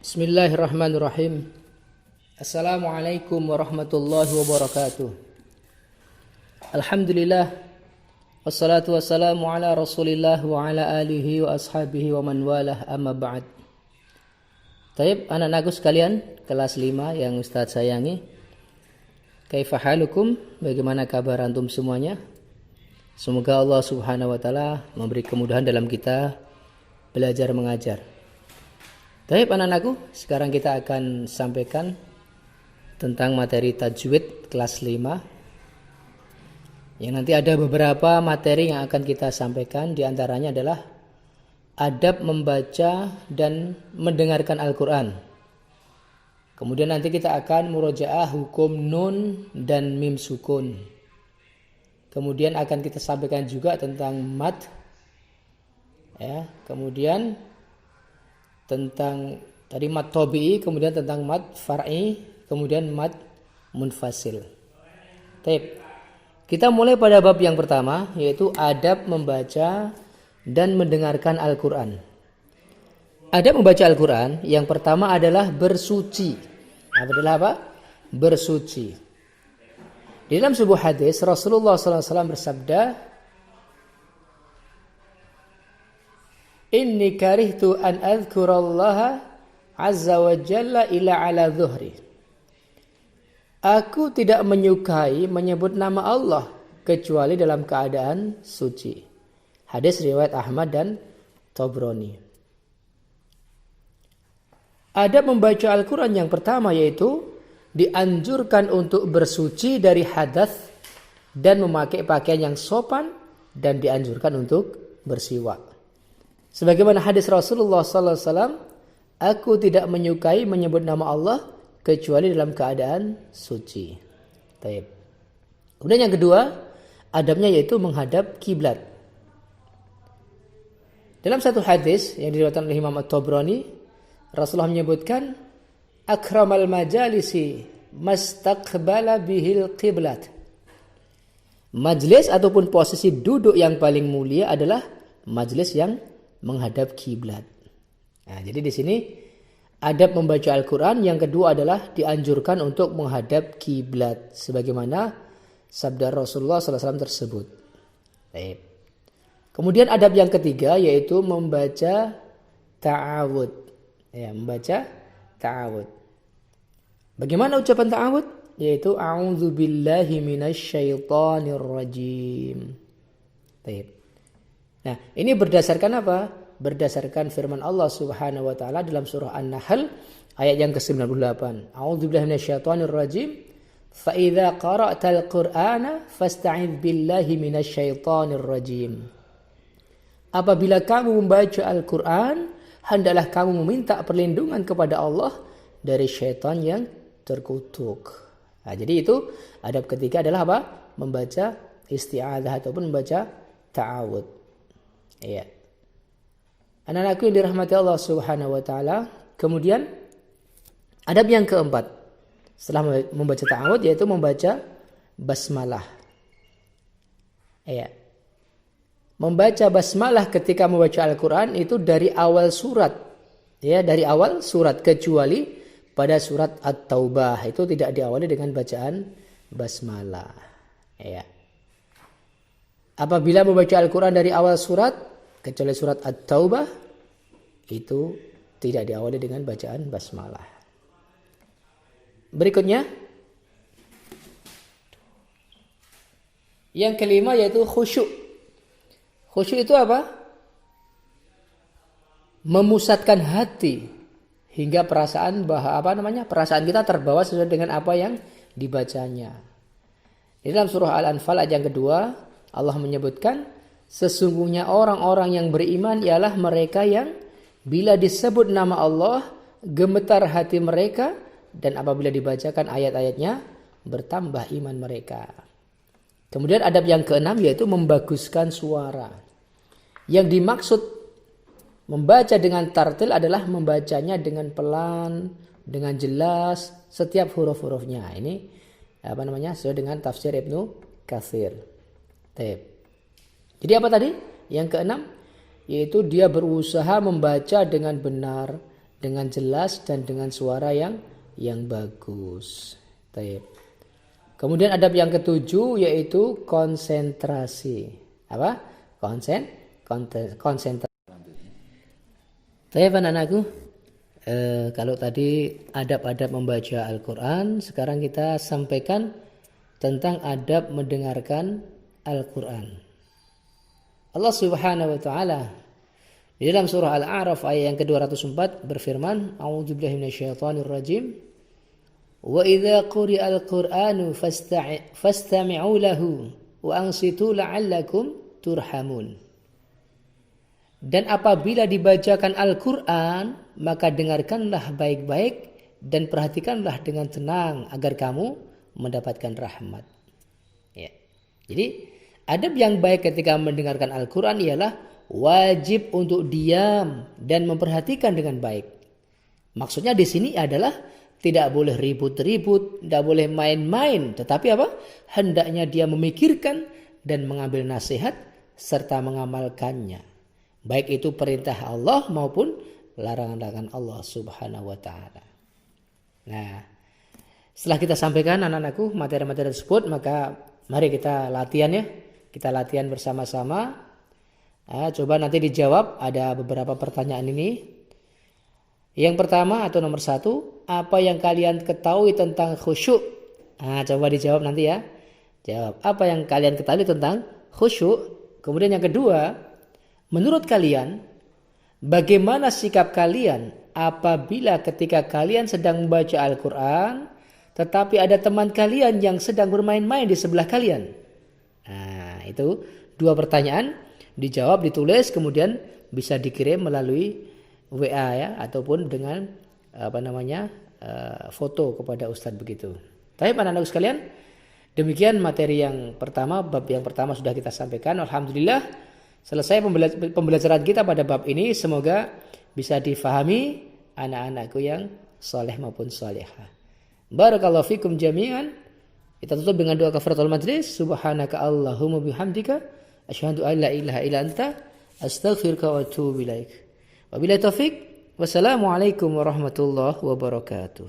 Bismillahirrahmanirrahim. Assalamualaikum warahmatullahi wabarakatuh. Alhamdulillah. Wassalatu wassalamu ala rasulillah wa ala alihi wa ashabihi wa man walah, amma ba'd. Taib, anak-anakku sekalian, kelas 5 yang Ustaz sayangi. Kaifa halukum? Bagaimana kabar antum semuanya? Semoga Allah subhanahu wa ta'ala memberi kemudahan dalam kita belajar mengajar. Baik anak-anakku, sekarang kita akan sampaikan tentang materi tajwid kelas 5. Yang nanti ada beberapa materi yang akan kita sampaikan, di antaranya adalah adab membaca dan mendengarkan Al-Quran. Kemudian nanti kita akan murojaah hukum nun dan mim sukun. Kemudian akan kita sampaikan juga tentang mad. Ya, kemudian tentang tadi mad tabi'i, kemudian tentang mad far'i, kemudian mad munfasil. Baik. Kita mulai pada bab yang pertama, yaitu adab membaca dan mendengarkan Al-Qur'an. Adab membaca Al-Qur'an yang pertama adalah bersuci. Adalah apa? Bersuci. Di dalam sebuah hadis Rasulullah SAW bersabda, Inni karihtu an adhkurallaha azza wa jalla ila ala zuhri. Aku tidak menyukai menyebut nama Allah kecuali dalam keadaan suci. Hadis riwayat Ahmad dan Tabrani. Adab membaca Al-Quran yang pertama yaitu dianjurkan untuk bersuci dari hadas dan memakai pakaian yang sopan, dan dianjurkan untuk bersiwak. Sebagaimana hadis Rasulullah SAW, aku tidak menyukai menyebut nama Allah kecuali dalam keadaan suci. Taib. Kemudian yang kedua, adabnya yaitu menghadap kiblat. Dalam satu hadis yang diriwayatkan oleh Imam At-Tabrani, Rasulullah menyebutkan, akramal majalisi mastaqbala bihil qiblat. Majlis ataupun posisi duduk yang paling mulia adalah majlis yang menghadap kiblat. Nah, jadi di sini adab membaca Al-Quran yang kedua adalah dianjurkan untuk menghadap kiblat, sebagaimana sabda Rasulullah SAW tersebut. Baik. Kemudian adab yang ketiga yaitu membaca ta'awud. Ya, membaca ta'awud. Bagaimana ucapan ta'awud? Yaitu a'udzubillahi minasyaitonir rajim. Baik. Nah, ini berdasarkan apa? Berdasarkan firman Allah Subhanahu wa taala dalam surah An-Nahl ayat yang ke-98. A'udzubillahi minasyaitonir rajim. Fa idza qara'tal Qur'ana fasta'idz billahi minasyaitonir rajim. Apabila kamu membaca Al-Qur'an, hendaklah kamu meminta perlindungan kepada Allah dari syaitan yang terkutuk. Nah, jadi itu adab ketiga adalah apa? Membaca isti'adzah ataupun membaca ta'awud. Iya. Anak-anakku yang dirahmati Allah Subhanahu wa taala, kemudian adab yang keempat setelah membaca ta'awud yaitu membaca basmalah. Iya. Membaca basmalah ketika membaca Al-Qur'an itu dari awal surat. Ya, dari awal surat kecuali pada surat At-Taubah itu tidak diawali dengan bacaan basmalah. Iya. Apabila membaca Al-Quran dari awal surat, kecuali surat At-Taubah, itu tidak diawali dengan bacaan basmalah. Berikutnya, yang kelima yaitu khusyuk. Khusyuk itu apa? Memusatkan hati hingga perasaan perasaan kita terbawa sesuai dengan apa yang dibacanya. Di dalam surah Al-Anfal ayat yang kedua, Allah menyebutkan, sesungguhnya orang-orang yang beriman ialah mereka yang bila disebut nama Allah gemetar hati mereka, dan apabila dibacakan ayat-ayatnya bertambah iman mereka. Kemudian adab yang keenam yaitu membaguskan suara. Yang dimaksud membaca dengan tartil adalah membacanya dengan pelan, dengan jelas setiap huruf-hurufnya. Ini sesuai dengan tafsir Ibnu Katsir. Jadi apa tadi? Yang keenam yaitu dia berusaha membaca dengan benar, dengan jelas dan dengan suara yang bagus. Baik. Kemudian adab yang ketujuh yaitu konsentrasi. Apa? Konsentrasi. Baik, anak-anakku. Kalau tadi adab-adab membaca Al-Quran, sekarang kita sampaikan tentang adab mendengarkan Al-Quran. Allah Subhanahu wa taala di dalam surah Al-A'raf ayat yang ke-204 berfirman, A'udzubillahi minasyaitonir rajim. Wa idza quri'al Qur'anu fastami'u lahu wa ansitu la'allakum turhamun. Dan apabila dibacakan Al-Quran, maka dengarkanlah baik-baik dan perhatikanlah dengan tenang agar kamu mendapatkan rahmat. Ya. Jadi, adab yang baik ketika mendengarkan Al-Quran ialah wajib untuk diam dan memperhatikan dengan baik. Maksudnya di sini adalah tidak boleh ribut-ribut, tidak boleh main-main, tetapi apa? Hendaknya dia memikirkan dan mengambil nasihat serta mengamalkannya. Baik itu perintah Allah maupun larangan-larangan Allah Subhanahu wa taala. Nah, setelah kita sampaikan anak-anakku materi-materi tersebut, maka mari kita latihan ya. Kita latihan bersama-sama. Coba nanti dijawab, ada beberapa pertanyaan ini. Yang pertama atau nomor 1, apa yang kalian ketahui tentang khusyuk? Coba dijawab nanti ya. Jawab, apa yang kalian ketahui tentang khusyuk? Kemudian yang kedua, menurut kalian, bagaimana sikap kalian apabila ketika kalian sedang membaca Al-Quran, tetapi ada teman kalian yang sedang bermain-main di sebelah kalian? Itu 2 pertanyaan, dijawab, ditulis, kemudian bisa dikirim melalui WA ya, ataupun dengan foto kepada Ustadz begitu. Tapi anak-anak sekalian, demikian materi yang pertama, bab yang pertama sudah kita sampaikan. Alhamdulillah. Selesai pembelajaran kita pada bab ini, semoga bisa difahami anak-anakku yang soleh maupun solehah. Barakallahu fikum jami'an. Kita tutup dengan doa kafaratul majlis. Subhanaka Allahumma bihamdika asyhadu an la ilaha illa anta astaghfiruka wa atubu ilaik. Wabillahi taufik. Wassalamualaikum warahmatullahi wabarakatuh.